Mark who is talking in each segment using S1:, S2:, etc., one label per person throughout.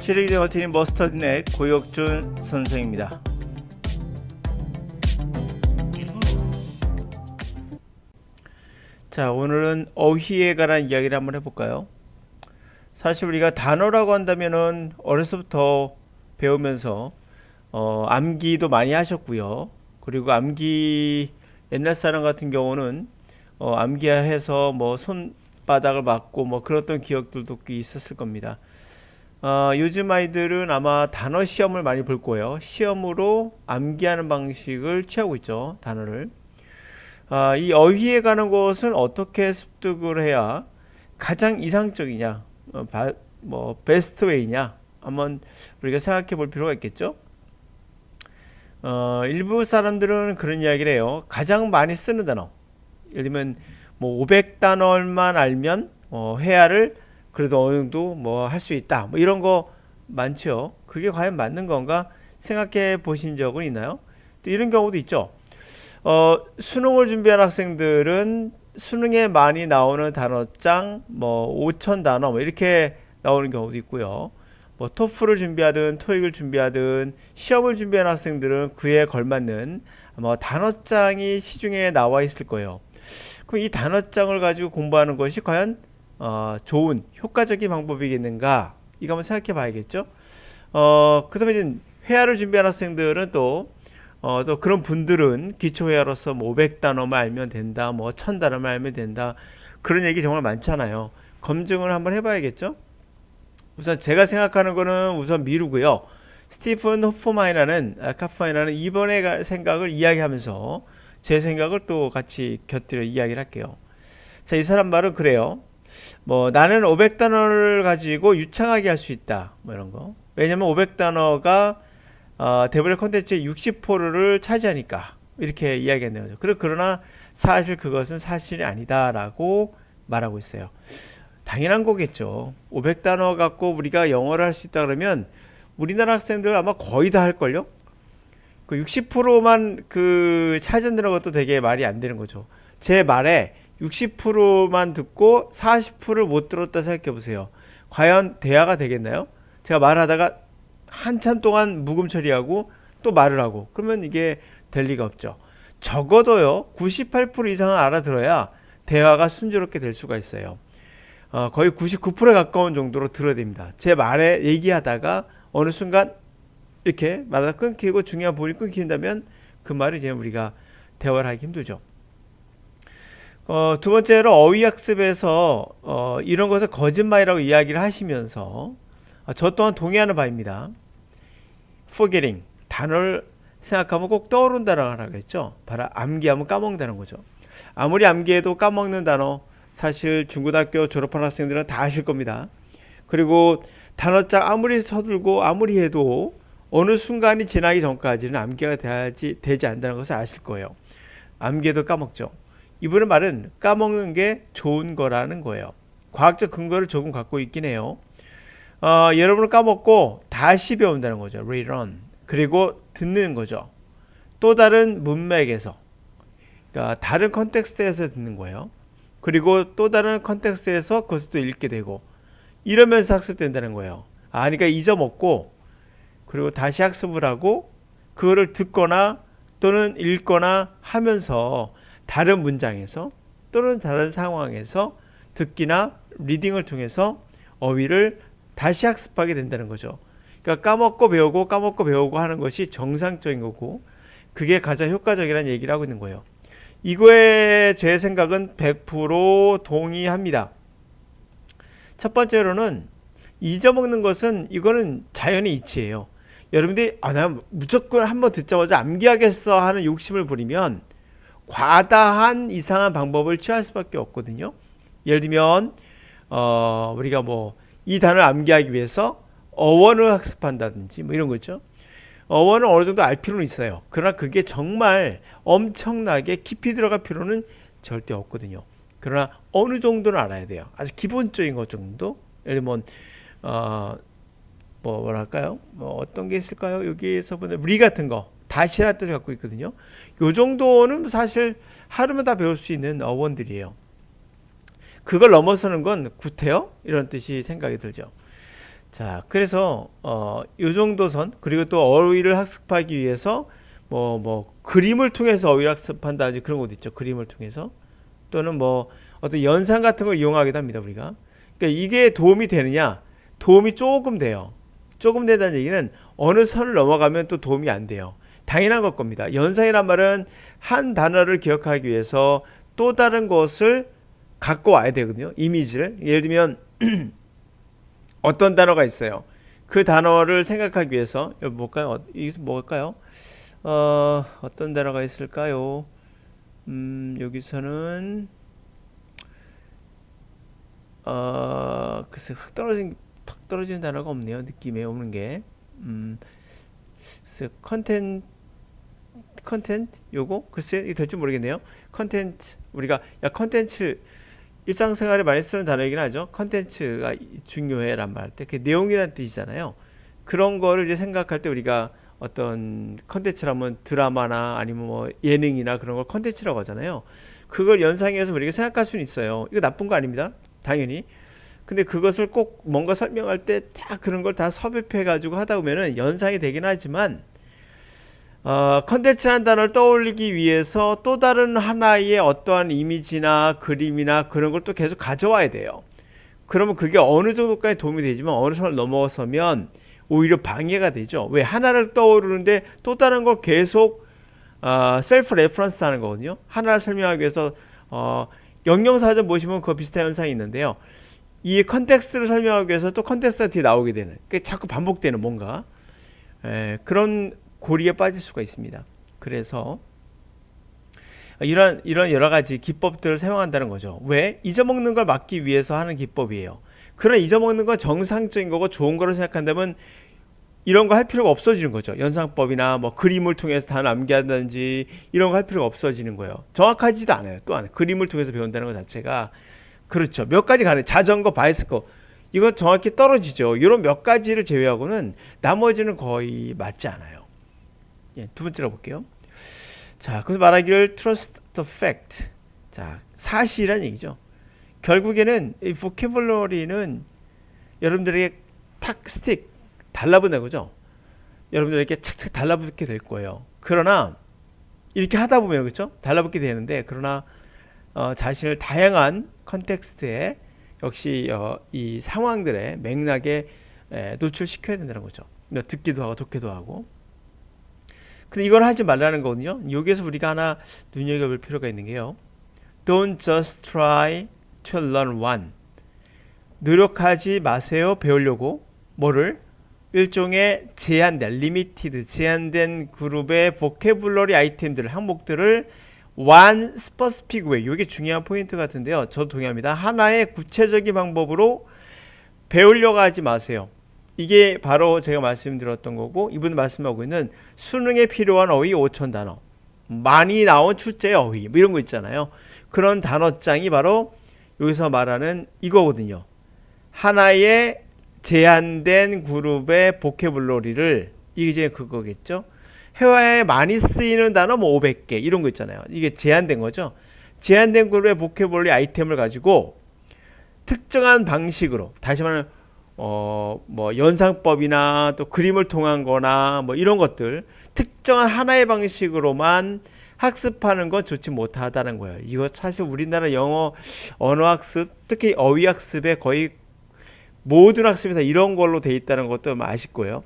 S1: 시리즈 버티는 머스터드넷 고혁준 선생입니다. 자, 오늘은 어휘에 관한 이야기를 한번 해볼까요? 사실 우리가 단어라고 한다면은 어려서부터 배우면서 암기도 많이 하셨고요. 그리고 암기 옛날 사람 같은 경우는 암기해서 뭐 손바닥을 맞고 뭐 그랬던 기억들도 꽤 있었을 겁니다. 요즘 아이들은 아마 단어 시험을 많이 볼 거예요. 시험으로 암기하는 방식을 취하고 있죠. 단어를. 이 어휘에 가는 것은 어떻게 습득을 해야 가장 이상적이냐, 베스트 웨이냐, 한번 우리가 생각해 볼 필요가 있겠죠. 일부 사람들은 그런 이야기를 해요. 가장 많이 쓰는 단어. 예를 들면, 500단어만 알면, 회화를 그래도 어느 정도 할 수 있다. 이런 거 많죠. 그게 과연 맞는 건가 생각해 보신 적은 있나요? 또 이런 경우도 있죠. 수능을 준비한 학생들은 수능에 많이 나오는 단어장 5,000단어 이렇게 나오는 경우도 있고요. 토플을 준비하든 토익을 준비하든 시험을 준비한 학생들은 그에 걸맞는 단어장이 시중에 나와 있을 거예요. 그럼 이 단어장을 가지고 공부하는 것이 과연 좋은 효과적인 방법이겠는가, 이거 한번 생각해 봐야겠죠. 그 다음에 회화를 준비한 학생들은 또 그런 분들은 기초회화로서 500단어만 알면 된다, 1000단어만 알면 된다, 그런 얘기 정말 많잖아요. 검증을 한번 해봐야겠죠. 우선 제가 생각하는 거는 우선 미루고요. 스티픈 카프만이라는 이번의 생각을 이야기하면서 제 생각을 또 같이 곁들여 이야기를 할게요. 자, 이 사람 말은 그래요. 나는 500단어를 가지고 유창하게 할 수 있다, 이런 거. 왜냐면 500단어가 대부분의 컨텐츠의 60%를 차지하니까 이렇게 이야기했네요. 그러나 사실 그것은 사실이 아니다라고 말하고 있어요. 당연한 거겠죠. 500단어 갖고 우리가 영어를 할 수 있다 그러면 우리나라 학생들 아마 거의 다 할걸요. 그 60%만 찾아내는 것도 되게 말이 안 되는 거죠. 제 말에 60%만 듣고 40%를 못 들었다 생각해 보세요. 과연 대화가 되겠나요? 제가 말하다가 한참 동안 묵음 처리하고 또 말을 하고, 그러면 이게 될 리가 없죠. 적어도요 98% 이상은 알아들어야 대화가 순조롭게 될 수가 있어요. 거의 99%에 가까운 정도로 들어야 됩니다. 제 말에 얘기하다가 어느 순간 이렇게 말하다 끊기고 중요한 부분이 끊긴다면 그 말을 이제 우리가 대화를 하기 힘들죠. 두 번째로 어휘학습에서 이런 것을 거짓말이라고 이야기를 하시면서 저 또한 동의하는 바입니다. forgetting, 단어를 생각하면 꼭 떠오른다라고 했죠. 바로 암기하면 까먹는다는 거죠. 아무리 암기해도 까먹는 단어, 사실 중고등학교 졸업한 학생들은 다 아실 겁니다. 그리고 단어장 아무리 서툴고 아무리 해도 어느 순간이 지나기 전까지는 암기가 되지 않는다는 것을 아실 거예요. 암기해도 까먹죠. 이분의 말은 까먹는 게 좋은 거라는 거예요. 과학적 근거를 조금 갖고 있긴 해요. 여러분은 까먹고 다시 배운다는 거죠. relearn. 그리고 듣는 거죠. 또 다른 문맥에서, 그러니까 다른 컨텍스트에서 듣는 거예요. 그리고 또 다른 컨텍스트에서 그것을 또 읽게 되고, 이러면서 학습된다는 거예요. 그러니까 잊어먹고 그리고 다시 학습을 하고 그거를 듣거나 또는 읽거나 하면서 다른 문장에서 또는 다른 상황에서 듣기나 리딩을 통해서 어휘를 다시 학습하게 된다는 거죠. 그러니까 까먹고 배우고 하는 것이 정상적인 거고, 그게 가장 효과적이라는 얘기를 하고 있는 거예요. 이거에 제 생각은 100% 동의합니다. 첫 번째로는 잊어먹는 것은 이거는 자연의 이치예요. 여러분들이 나 무조건 한번 듣자마자 암기하겠어 하는 욕심을 부리면 과다한 이상한 방법을 취할 수밖에 없거든요. 예를 들면 우리가 이 단어를 암기하기 위해서 어원을 학습한다든지 이런 거 있죠. 어원은 어느 정도 알 필요는 있어요. 그러나 그게 정말 엄청나게 깊이 들어갈 필요는 절대 없거든요. 그러나 어느 정도는 알아야 돼요. 아주 기본적인 것 정도. 예를 들면 뭐랄까요? 어떤 게 있을까요? 여기에서 보면 리 같은 거 다시라는 뜻을 갖고 있거든요. 요 정도는 사실 하루면 다 배울 수 있는 어원들이에요. 그걸 넘어서는 건 구태여 이런 뜻이 생각이 들죠. 자, 그래서 요 정도 선 그리고 또 어휘를 학습하기 위해서 뭐 그림을 통해서 어휘를 학습한다든지 그런 것도 있죠. 그림을 통해서 또는 뭐 어떤 연상 같은 걸 이용하기도 합니다. 우리가. 그러니까 이게 도움이 되느냐? 도움이 조금 돼요. 조금 된다는 얘기는 어느 선을 넘어가면 또 도움이 안 돼요. 당연한 것 겁니다. 연상이란 말은 한 단어를 기억하기 위해서 또 다른 것을 갖고 와야 되거든요. 이미지를. 예를 들면 어떤 단어가 있어요. 그 단어를 생각하기 위해서 여기 뭘까요? 이게 뭘까요? 어떤 단어가 있을까요? 여기서는 글쎄 턱 떨어지는 단어가 없네요. 느낌에 없는 게. 글쎄 컨텐트 요거 글쎄 이게 될지 모르겠네요. 컨텐트 우리가 야 컨텐츠 일상생활에 많이 쓰는 단어이긴 하죠. 컨텐츠가 중요해란 말 할 때 그 내용이란 뜻이잖아요. 그런 거를 이제 생각할 때 우리가 어떤 컨텐츠라면 드라마나 아니면 뭐 예능이나 그런 걸 컨텐츠라고 하잖아요. 그걸 연상해서 우리가 생각할 수는 있어요. 이거 나쁜 거 아닙니다. 당연히. 근데 그것을 꼭 뭔가 설명할 때 다 그런 걸 다 섭입해 가지고 하다 보면은 연상이 되긴 하지만 컨텐츠라는 단어를 떠올리기 위해서 또 다른 하나의 어떠한 이미지나 그림이나 그런 걸 또 계속 가져와야 돼요. 그러면 그게 어느 정도까지 도움이 되지만 어느 선을 넘어서면 오히려 방해가 되죠. 왜 하나를 떠오르는데 또 다른 걸 계속 셀프 레퍼런스 하는 거거든요. 하나를 설명하기 위해서 영영사전 보시면 그 비슷한 현상이 있는데요. 이 컨텍스트를 설명하기 위해서 또 컨텍스트가 뒤에 나오게 되는 자꾸 반복되는 뭔가 그런 고리에 빠질 수가 있습니다. 그래서 이런 여러 가지 기법들을 사용한다는 거죠. 왜? 잊어먹는 걸 막기 위해서 하는 기법이에요. 그런 잊어먹는 건 정상적인 거고 좋은 거로 생각한다면 이런 거 할 필요가 없어지는 거죠. 연상법이나 뭐 그림을 통해서 다 암기한다든지 이런 거 할 필요가 없어지는 거예요. 정확하지도 않아요. 또한 그림을 통해서 배운다는 것 자체가 그렇죠. 몇 가지 가능. 자전거, 바이스코 이건 정확히 떨어지죠. 이런 몇 가지를 제외하고는 나머지는 거의 맞지 않아요. 예, 두 번째로 볼게요. 자, 그래서 말하기를 trust the fact. 자, 사실이란 얘기죠. 결국에는 이 vocabulary는 여러분들에게 탁 스틱 달라붙는 거죠. 여러분들에게 착착 달라붙게 될 거예요. 그러나 이렇게 하다 보면 그렇죠? 달라붙게 되는데 그러나 자신을 다양한 컨텍스트에 역시 이 상황들의 맥락에 노출시켜야 된다는 거죠. 듣기도 하고 듣기도 하고. 근데 이걸 하지 말라는 거거든요. 여기에서 우리가 하나 눈여겨볼 필요가 있는 게요. Don't just try to learn one. 노력하지 마세요. 배우려고. 뭐를? 일종의 제한된, limited, 제한된 그룹의 vocabulary 아이템들을, 항목들을 one specific way. 이게 중요한 포인트 같은데요. 저도 동의합니다. 하나의 구체적인 방법으로 배우려고 하지 마세요. 이게 바로 제가 말씀드렸던 거고 이분 말씀하고 있는 수능에 필요한 어휘 5천 단어 많이 나온 출제의 어휘 뭐 이런 거 있잖아요. 그런 단어장이 바로 여기서 말하는 이거거든요. 하나의 제한된 그룹의 보캐블러리를 이게 이제 그거겠죠. 회화에 많이 쓰이는 단어 뭐 500개 이런 거 있잖아요. 이게 제한된 거죠. 제한된 그룹의 보캐블러리 아이템을 가지고 특정한 방식으로 다시 말하면 뭐 연상법이나 또 그림을 통한 거나 뭐 이런 것들 특정한 하나의 방식으로만 학습하는 건 좋지 못하다는 거예요. 이거 사실 우리나라 영어 언어 학습 특히 어휘 학습에 거의 모든 학습이 다 이런 걸로 돼 있다는 것도 아실 거예요.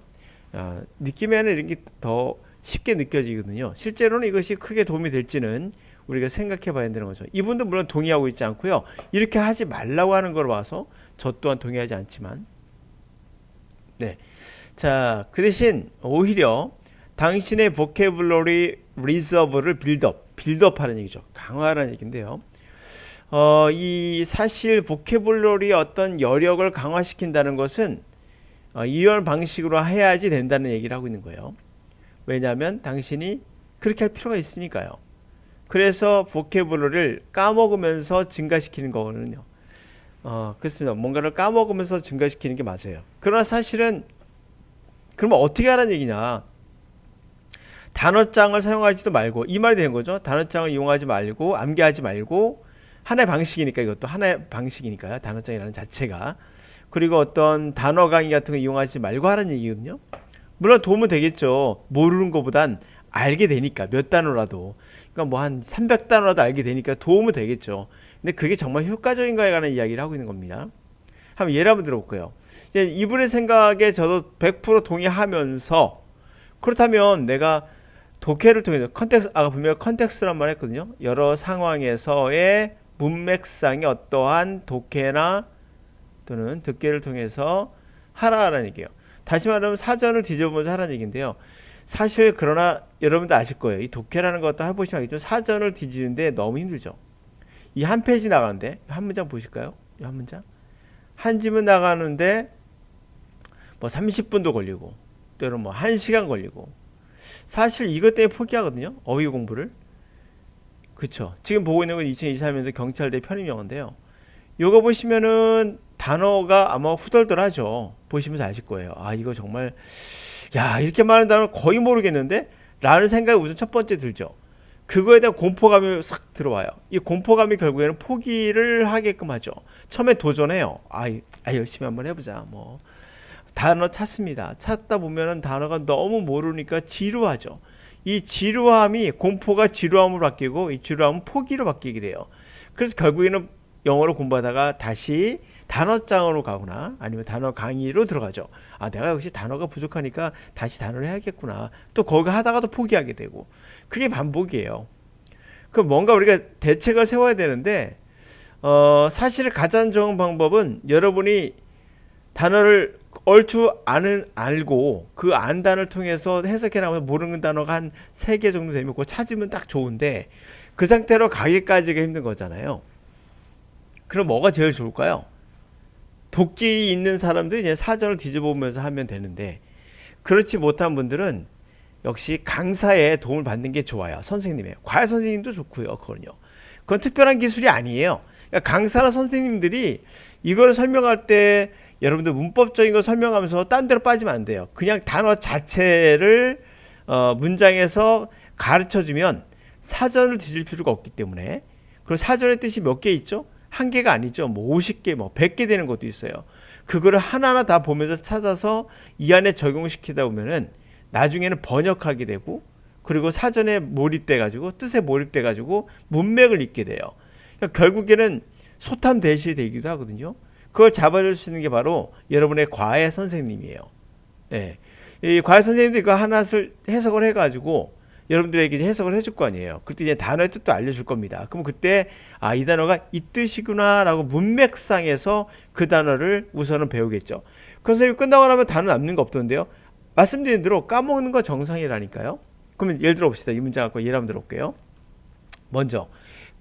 S1: 느낌에는 이런 게 더 쉽게 느껴지거든요. 실제로는 이것이 크게 도움이 될지는 우리가 생각해 봐야 되는 거죠. 이분도 물론 동의하고 있지 않고요. 이렇게 하지 말라고 하는 걸 봐서 저 또한 동의하지 않지만 네. 자, 그 대신 오히려 당신의 vocabulary reserve를 빌드업하는 얘기죠. 강화하는 얘기인데요. 이 사실 vocabulary의 어떤 여력을 강화시킨다는 것은 이런 방식으로 해야지 된다는 얘기를 하고 있는 거예요. 왜냐하면 당신이 그렇게 할 필요가 있으니까요. 그래서 vocabulary를 까먹으면서 증가시키는 거거든요. 그렇습니다. 뭔가를 까먹으면서 증가시키는 게 맞아요. 그러나 사실은 그러면 어떻게 하라는 얘기냐? 단어장을 사용하지도 말고 이 말이 되는 거죠. 단어장을 이용하지 말고 암기하지 말고 하나의 방식이니까 이것도 하나의 방식이니까요. 단어장이라는 자체가. 그리고 어떤 단어 강의 같은 거 이용하지 말고 하라는 얘기거든요. 물론 도움은 되겠죠. 모르는 것보단 알게 되니까 몇 단어라도. 그러니까 뭐 한 300단어라도 알게 되니까 도움은 되겠죠. 근데 그게 정말 효과적인가에 관한 이야기를 하고 있는 겁니다. 한번 예를 한번 들어볼게요. 이제 이분의 생각에 저도 100% 동의하면서 그렇다면 내가 독해를 통해서 아까 분명히 컨텍스트란 말 했거든요. 여러 상황에서의 문맥상의 어떠한 독해나 또는 듣기를 통해서 하라라는 얘기예요. 다시 말하면 사전을 뒤져보면서 하라는 얘기인데요. 사실 그러나 여러분도 아실 거예요. 이 독해라는 것도 해보시면 알겠지만 사전을 뒤지는데 너무 힘들죠. 이 한 페이지 나가는데 한 문장 보실까요? 이 한 문장 한 지문 나가는데 뭐 30분도 걸리고 때로는 뭐 1시간 걸리고 사실 이것 때문에 포기하거든요. 어휘 공부를. 그쵸. 지금 보고 있는 건 2023년도 경찰대 편입영어인데요. 요거 보시면은 단어가 아마 후덜덜하죠. 보시면서 아실 거예요. 아 이거 정말 야 이렇게 많은 단어 거의 모르겠는데? 라는 생각이 우선 첫 번째 들죠. 그거에 대한 공포감이 싹 들어와요. 이 공포감이 결국에는 포기를 하게끔 하죠. 처음에 도전해요. 열심히 한번 해보자. 뭐 단어 찾습니다. 찾다 보면은 단어가 너무 모르니까 지루하죠. 이 지루함이 공포가 지루함으로 바뀌고 이 지루함은 포기로 바뀌게 돼요. 그래서 결국에는 영어를 공부하다가 다시 단어장으로 가거나 아니면 단어 강의로 들어가죠. 아 내가 역시 단어가 부족하니까 다시 단어를 해야겠구나. 또 거기 하다가도 포기하게 되고 그게 반복이에요. 그럼 뭔가 우리가 대책을 세워야 되는데 사실 가장 좋은 방법은 여러분이 단어를 얼추 알고 그 안 단어를 통해서 해석해 나가면 모르는 단어가 한 3개 정도 되면 그거 찾으면 딱 좋은데 그 상태로 가기까지가 힘든 거잖아요. 그럼 뭐가 제일 좋을까요? 도끼 있는 사람들이 이제 사전을 뒤져보면서 하면 되는데 그렇지 못한 분들은 역시 강사의 도움을 받는 게 좋아요. 선생님의 과외 선생님도 좋고요. 그건 특별한 기술이 아니에요. 그러니까 강사나 선생님들이 이걸 설명할 때 여러분들 문법적인 거 설명하면서 딴 데로 빠지면 안 돼요. 그냥 단어 자체를 문장에서 가르쳐주면 사전을 뒤질 필요가 없기 때문에. 그리고 사전의 뜻이 몇 개 있죠? 한 개가 아니죠. 뭐 50개, 뭐 100개 되는 것도 있어요. 그거를 하나하나 다 보면서 찾아서 이 안에 적용시키다 보면은 나중에는 번역하게 되고 그리고 사전에 몰입돼 가지고 뜻에 몰입돼 가지고 문맥을 읽게 돼요. 그러니까 결국에는 소탐 대시 되기도 하거든요. 그걸 잡아줄 수 있는 게 바로 여러분의 과외 선생님이에요. 네. 이 과외 선생님들이 이거 하나를 해석을 해가지고 여러분들에게 해석을 해줄 거 아니에요. 그때 이제 단어의 뜻도 알려줄 겁니다. 그럼 그때 이 단어가 이 뜻이구나라고 문맥상에서 그 단어를 우선은 배우겠죠. 그 선생님이 끝나고 나면 단어 남는 거 없던데요. 말씀드린 대로 까먹는 거 정상이라니까요. 그러면 예를 들어 봅시다. 이 문장 갖고 예를 한번 들어볼게요. 먼저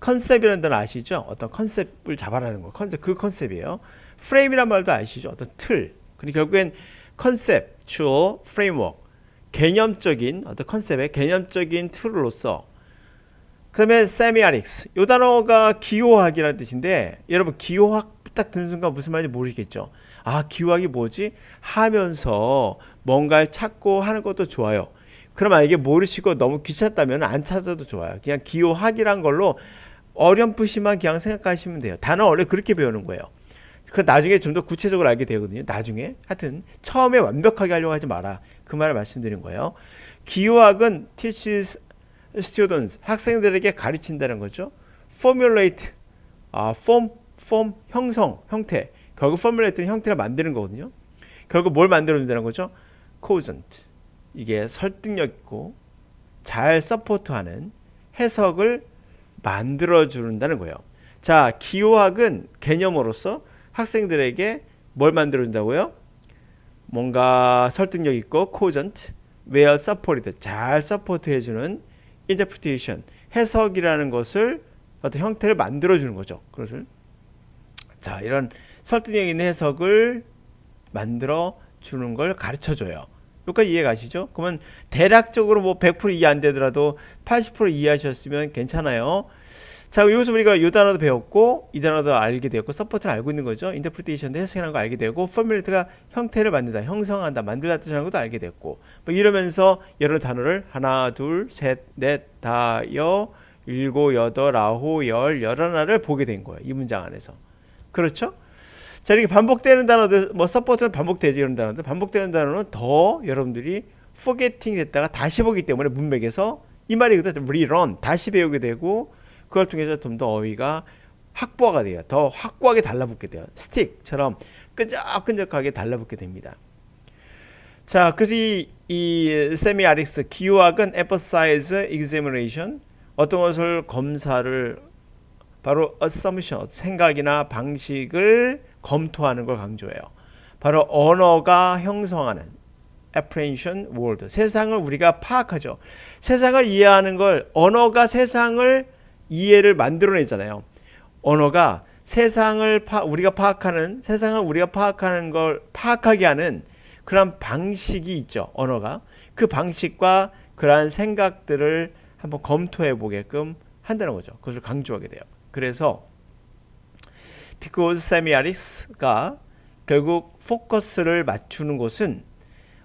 S1: 컨셉이라는 단어 아시죠? 어떤 컨셉을 잡아라는 거. 그 컨셉이에요. 프레임이란 말도 아시죠? 어떤 틀. 그리고 결국엔 컨셉추얼 프레임워크. 개념적인 어떤 컨셉의 개념적인 틀로서 그다음에 세미아릭스 이 단어가 기호학이라는 뜻인데 여러분 기호학 딱 듣는 순간 무슨 말인지 모르겠죠. 기호학이 뭐지? 하면서 뭔가를 찾고 하는 것도 좋아요. 그럼 만약에 모르시고 너무 귀찮다면 안 찾아도 좋아요. 그냥 기호학이란 걸로 어렴풋이만 그냥 생각하시면 돼요. 단어 원래 그렇게 배우는 거예요. 그 나중에 좀 더 구체적으로 알게 되거든요. 나중에 하여튼 처음에 완벽하게 하려고 하지 마라. 그 말을 말씀드린 거예요. 기호학은 teaches students 학생들에게 가르친다는 거죠. formulate form 형성 형태 결국 formulate는 형태를 만드는 거거든요. 결국 뭘 만들어준다는 거죠? cogent 이게 설득력 있고 잘 서포트하는 해석을 만들어준다는 거예요. 자, 기호학은 개념으로서 학생들에게 뭘 만들어준다고요? 뭔가 설득력 있고 cogent, well supported, 잘 서포트해주는 interpretation, 해석이라는 것을 어떤 형태를 만들어주는 거죠. 그것을 자 이런 설득력 있는 해석을 만들어주는 걸 가르쳐줘요. 여기까지 이해 가시죠? 그러면 대략적으로 뭐 100% 이해 안 되더라도 80% 이해하셨으면 괜찮아요. 자, 여기서 우리가 이 단어도 배웠고 이 단어도 알게 되었고 서포트를 알고 있는 거죠. 인터프리테이션도 해석이라는 거 알게 되고 포뮬레이트가 형태를 만들다, 형성한다, 만들다 뜻이라는 것도 알게 됐고 뭐 이러면서 여러 단어를 하나, 둘, 셋, 넷, 다, 여, 일곱, 여덟, 아홉, 열, 열하나를 보게 된 거예요. 이 문장 안에서. 그렇죠? 자, 이렇게 반복되는 단어들, 뭐 서포트는 반복되지 이런 단어들, 반복되는 단어는 더 여러분들이 forgetting 됐다가 다시 보기 때문에 문맥에서 이 말이거든. relearn, 다시 배우게 되고 그걸 통해서 좀 더 어휘가 확보가 돼요. 더 확고하게 달라붙게 돼요. 스틱처럼 끈적끈적하게 달라붙게 됩니다. 자, 그래서 이 세미아릭스 기호학은 emphasize examination, 어떤 것을 검사를 바로 assumption, 생각이나 방식을 검토하는 걸 강조해요. 바로 언어가 형성하는 apprehension world, 세상을 우리가 파악하죠. 세상을 이해하는 걸, 언어가 세상을 이해를 만들어내잖아요. 언어가 세상을 우리가 파악하는, 세상을 우리가 파악하는 걸 파악하게 하는 그런 방식이 있죠. 언어가 그 방식과 그러한 생각들을 한번 검토해 보게끔 한다는 거죠. 그것을 강조하게 돼요. 그래서 because semiotics가 결국 포커스를 맞추는 곳은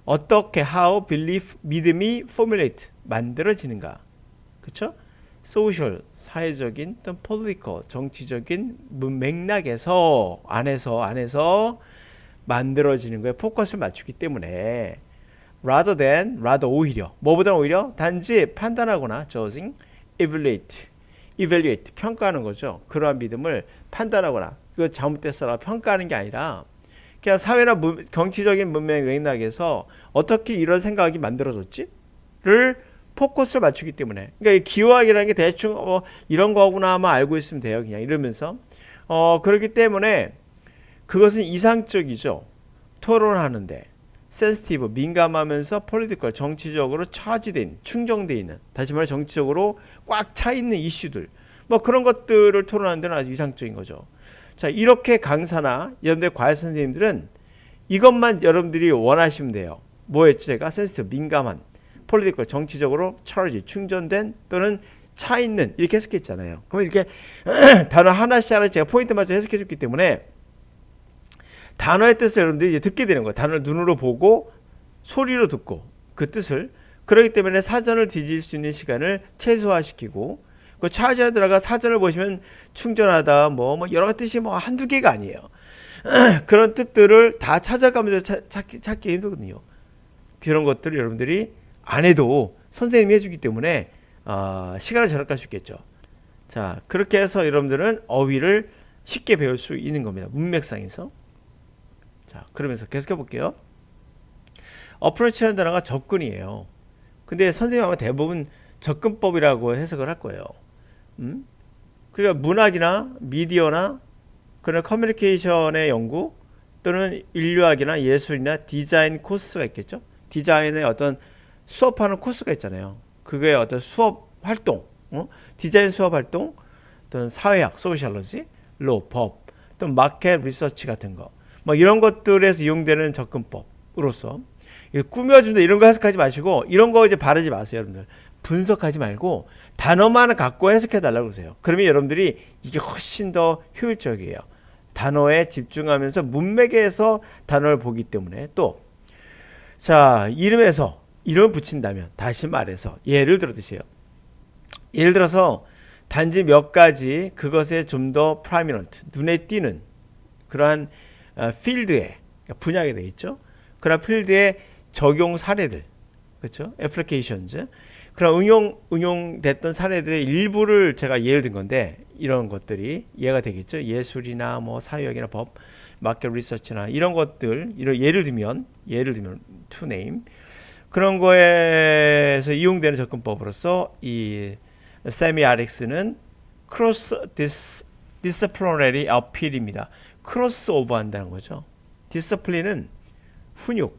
S1: 어떻게 how belief 믿음이 formulate 만들어지는가, 그렇죠? social 사회적인 또는 political 정치적인 맥락에서 안에서 만들어지는 거에 포커스를 맞추기 때문에 rather than 오히려 뭐보다 오히려 단지 판단하거나 judging, evaluate 평가하는 거죠. 그러한 믿음을 판단하거나 그거 잘못됐어라 평가하는 게 아니라 그냥 사회나 정치적인 문명 맥락에서 어떻게 이런 생각이 만들어졌지를 포커스를 맞추기 때문에, 그러니까 기호학이라는 게 대충 이런 거구나만 알고 있으면 돼요. 그냥 이러면서 그렇기 때문에 그것은 이상적이죠. 토론하는데 센시티브 민감하면서 폴리티컬 정치적으로 차지된 충정돼 있는, 다시 말해 정치적으로 꽉 차 있는 이슈들, 뭐 그런 것들을 토론하는 데는 아주 이상적인 거죠. 자, 이렇게 강사나 여러분들 과외 선생님들은 이것만 여러분들이 원하시면 돼요. 뭐였죠? 제가 센시티브 민감한, 폴리티컬 정치적으로 차지 충전된 또는 차 있는 이렇게 해석했잖아요. 그럼 이렇게 단어 하나씩 제가 포인트 맞춰 해석해 줬기 때문에 단어의 뜻을 여러분들이 이제 듣게 되는 거예요. 단어를 눈으로 보고 소리로 듣고 그 뜻을. 그렇기 때문에 사전을 뒤질 수 있는 시간을 최소화시키고, 그 차지에 들어가 사전을 보시면 충전하다 뭐 여러 가지 뜻이 뭐 한두 개가 아니에요. 그런 뜻들을 다 찾아가면서 찾기 힘들거든요. 그런 것들을 여러분들이 안 해도 선생님이 해주기 때문에 시간을 절약할 수 있겠죠. 자, 그렇게 해서 여러분들은 어휘를 쉽게 배울 수 있는 겁니다. 문맥상에서. 자, 그러면서 계속해 볼게요. 어프로치라는 단어가 접근이에요. 근데 선생님 아마 대부분 접근법이라고 해석을 할 거예요. 그러니까 문학이나 미디어나 그런 커뮤니케이션의 연구 또는 인류학이나 예술이나 디자인 코스가 있겠죠. 디자인의 어떤 수업하는 코스가 있잖아요. 그게 어떤 수업 활동, 디자인 수업 활동 또는 사회학, 소셜러지, 로, 법, 또 마켓 리서치 같은 거, 뭐 이런 것들에서 이용되는 접근법으로서 꾸며준다 이런 거 해석하지 마시고, 이런 거 이제 바르지 마세요. 여러분들 분석하지 말고 단어만 갖고 해석해 달라고 그러세요. 그러면 여러분들이 이게 훨씬 더 효율적이에요. 단어에 집중하면서 문맥에서 단어를 보기 때문에. 또 자, 이름에서 이름을 붙인다면, 다시 말해서 예를 들어 드세요. 예를 들어서 단지 몇 가지 그것에 좀 더 프라미넌트, 눈에 띄는 그러한 필드에, 분야가 되어 있죠. 그런 필드의 적용 사례들, 그렇죠? 애플리케이션즈, 그런 응용됐던 사례들의 일부를 제가 예를 든 건데, 이런 것들이 이해가 되겠죠. 예술이나 뭐 사회학이나 법, 마켓 리서치나 이런 것들, 이런 예를 들면 to name, 그런 거에서 이용되는 접근법으로서 이 세미아릭스는 크로스 디스플리너리 어필입니다. 크로스오버 한다는 거죠. 디스플린은 훈육,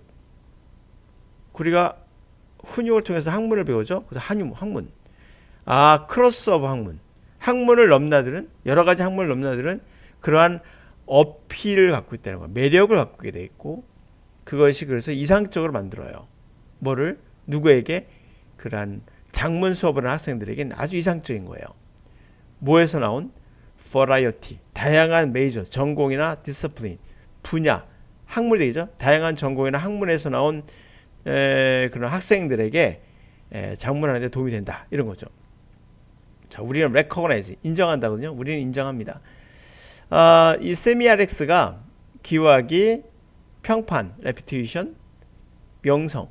S1: 우리가 훈육을 통해서 학문을 배우죠. 그래서 학문. 크로스오버 학문을 넘나드는, 여러 가지 학문을 넘나드는 그러한 어필을 갖고 있다는 거예요. 매력을 갖고 돼 있고, 그것이 그래서 이상적으로 만들어요. 뭐를? 누구에게? 그러한 작문 수업을 하는 학생들에게는 아주 이상적인 거예요. 뭐에서 나온? variety, 다양한 메이저, 전공이나 디스플린, 분야, 학문이 되죠. 다양한 전공이나 학문에서 나온 그런 학생들에게 작문하는 데 도움이 된다. 이런 거죠. 자, 우리는 recognize, 인정한다거든요. 우리는 인정합니다. 이 세미알엑스가 기호하기, 평판, reputation, 명성,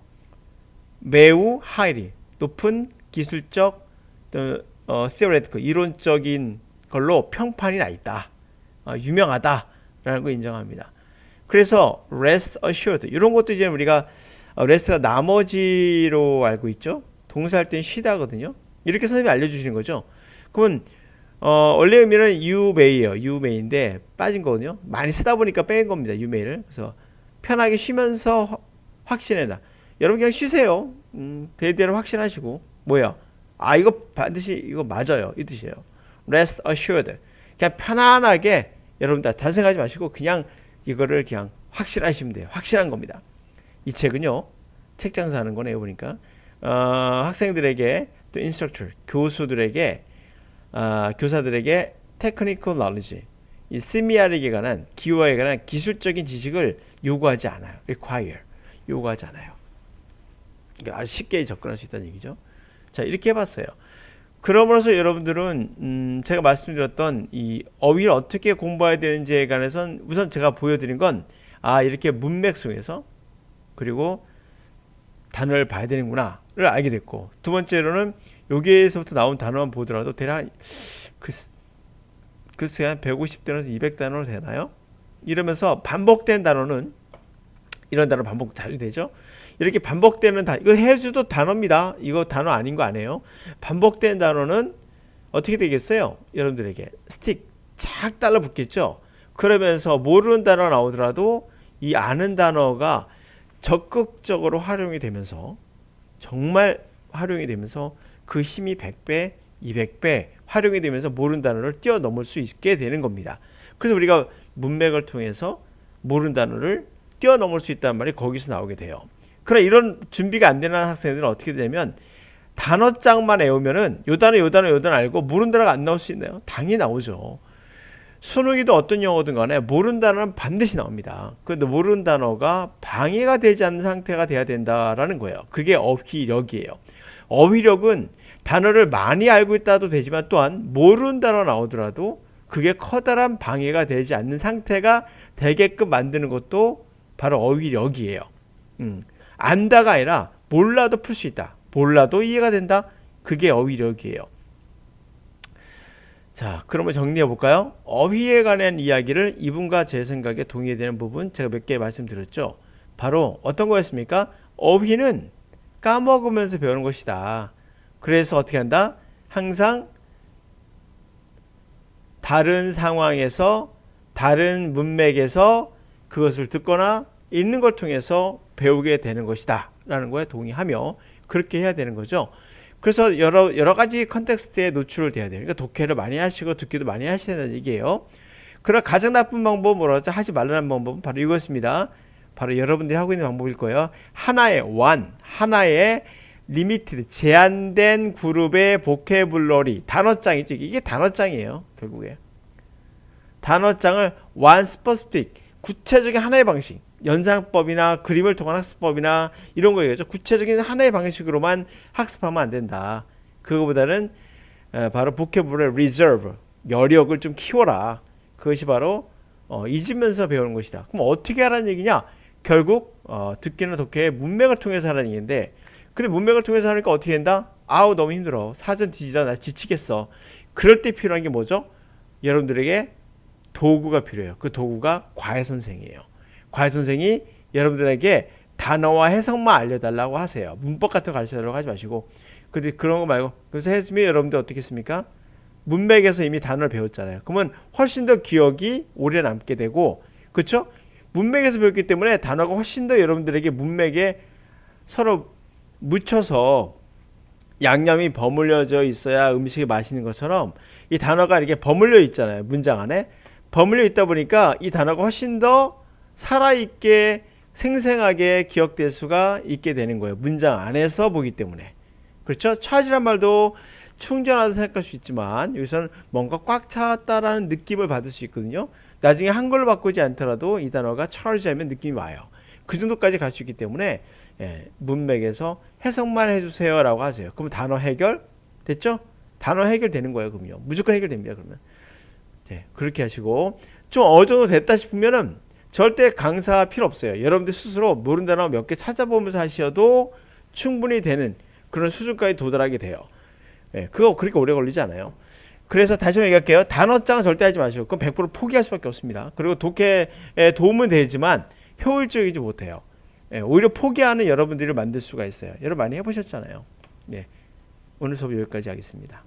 S1: 매우 highly, 높은 기술적, theoretical, 이론적인 걸로 평판이 나 있다. 유명하다라는 걸 인정합니다. 그래서 rest assured, 이런 것도 이제 우리가 rest가 나머지로 알고 있죠. 동사할 땐 쉬다거든요. 이렇게 선생님이 알려주시는 거죠. 그러면 원래 의미는 you may예요. you may인데 빠진 거거든요. 많이 쓰다 보니까 뺀 겁니다. you may를. 그래서 편하게 쉬면서 확신해라. 여러분 그냥 쉬세요. 대대로 확신하시고 뭐야? 이거 반드시 이거 맞아요. 이 뜻이에요. rest assured. 그냥 편안하게 여러분 다 단생하지 마시고 그냥 이거를 그냥 확신하시면 돼요. 확신한 겁니다. 이 책은요. 책 장사하는 거네요. 보니까 학생들에게 또 인스트럭터, 교수들에게 교사들에게 테크니컬 knowledge, 이 세미알에게 관한 기호에 관한 기술적인 지식을 요구하지 않아요. require, 요구하지 않아요. 그러니까 아주 쉽게 접근할 수 있다는 얘기죠. 자, 이렇게 해봤어요. 그러므로서 여러분들은 제가 말씀드렸던 이 어휘를 어떻게 공부해야 되는지에 관해서는 우선 제가 보여드린 건 이렇게 문맥 속에서 그리고 단어를 봐야 되는구나를 알게 됐고, 두 번째로는 여기에서부터 나온 단어만 보더라도 대략 글쎄 한 150단어에서 200단어로 되나요? 이러면서 반복된 단어는 이런 단어 반복 자주 되죠. 이렇게 반복되는 단어, 이거 해주도 단어입니다. 이거 단어 아닌 거 아니에요. 반복된 단어는 어떻게 되겠어요? 여러분들에게 스틱 착 달라붙겠죠. 그러면서 모르는 단어 나오더라도 이 아는 단어가 적극적으로 활용이 되면서 정말 활용이 되면서 그 힘이 100배, 200배 활용이 되면서 모르는 단어를 뛰어넘을 수 있게 되는 겁니다. 그래서 우리가 문맥을 통해서 모르는 단어를 뛰어넘을 수 있다는 말이 거기서 나오게 돼요. 그러나 이런 준비가 안 되는 학생들은 어떻게 되냐면 단어장만 외우면은 요 단어 알고 모르는 단어가 안 나올 수 있나요? 당연히 나오죠. 수능이든 어떤 영어든 간에 모르는 단어는 반드시 나옵니다. 그런데 모르는 단어가 방해가 되지 않는 상태가 돼야 된다라는 거예요. 그게 어휘력이에요. 어휘력은 단어를 많이 알고 있다도 되지만 또한 모르는 단어 나오더라도 그게 커다란 방해가 되지 않는 상태가 되게끔 만드는 것도 바로 어휘력이에요. 안다가 아니라 몰라도 풀 수 있다. 몰라도 이해가 된다. 그게 어휘력이에요. 자, 그러면 정리해 볼까요? 어휘에 관한 이야기를 이분과 제 생각에 동의되는 부분 제가 몇 개 말씀드렸죠. 바로 어떤 거였습니까? 어휘는 까먹으면서 배우는 것이다. 그래서 어떻게 한다? 항상 다른 상황에서 다른 문맥에서 그것을 듣거나 읽는 걸 통해서 배우게 되는 것이다 라는 거에 동의하며 그렇게 해야 되는 거죠. 그래서 여러 가지 컨텍스트에 노출을 돼야 돼요. 그러니까 독해를 많이 하시고 듣기도 많이 하셔야 되는 얘기예요. 그러나 가장 나쁜 방법은 뭐라죠? 하지 말라는 방법은 바로 이것입니다. 바로 여러분들이 하고 있는 방법일 거예요. 하나의 리미티드, 제한된 그룹의 보케블러리, 단어장이죠. 이게 단어장이에요. 결국에 단어장을 one specific, 구체적인 하나의 방식, 연상법이나 그림을 통한 학습법이나 이런 거 얘기하죠. 구체적인 하나의 방식으로만 학습하면 안 된다. 그거보다는 바로 보케블러리 리저브, 여력을 좀 키워라. 그것이 바로 잊으면서 배우는 것이다. 그럼 어떻게 하라는 얘기냐? 결국 듣기나 독해의 문맥을 통해서 하라는 얘기인데, 근데 문맥을 통해서 하니까 어떻게 된다? 너무 힘들어. 사전 뒤지다 나 지치겠어. 그럴 때 필요한 게 뭐죠? 여러분들에게 도구가 필요해요. 그 도구가 과외선생이에요. 과외선생이 여러분들에게 단어와 해석만 알려달라고 하세요. 문법 같은 거 가르쳐달라고 하지 마시고. 근데 그런 거 말고, 그래서 해주면 여러분들 어떻게 했습니까? 문맥에서 이미 단어를 배웠잖아요. 그러면 훨씬 더 기억이 오래 남게 되고, 그렇죠? 문맥에서 배웠기 때문에 단어가 훨씬 더 여러분들에게 문맥에 서로 묻혀서 양념이 버무려져 있어야 음식이 맛있는 것처럼 이 단어가 이렇게 버무려 있잖아요. 문장 안에 버무려 있다 보니까 이 단어가 훨씬 더 살아있게 생생하게 기억될 수가 있게 되는 거예요. 문장 안에서 보기 때문에. 그렇죠? 차지란 말도 충전하다 생각할 수 있지만 여기서는 뭔가 꽉 찼다라는 느낌을 받을 수 있거든요. 나중에 한글로 바꾸지 않더라도 이 단어가 charge하면 느낌이 와요. 그 정도까지 갈 수 있기 때문에 문맥에서 해석만 해주세요 라고 하세요. 그럼 단어 해결 됐죠? 단어 해결되는 거예요. 그럼요. 무조건 해결됩니다. 그러면. 네, 그렇게 하시고 좀 어느 정도 됐다 싶으면은 절대 강사 필요 없어요. 여러분들 스스로 모르는 단어 몇 개 찾아보면서 하셔도 충분히 되는 그런 수준까지 도달하게 돼요. 네, 그거 그렇게 오래 걸리지 않아요. 그래서 다시 한번 얘기할게요. 단어장은 절대 하지 마시고 그건 100% 포기할 수밖에 없습니다. 그리고 독해에 도움은 되지만 효율적이지 못해요. 예, 오히려 포기하는 여러분들을 만들 수가 있어요. 여러분 많이 해보셨잖아요. 예, 오늘 수업 여기까지 하겠습니다.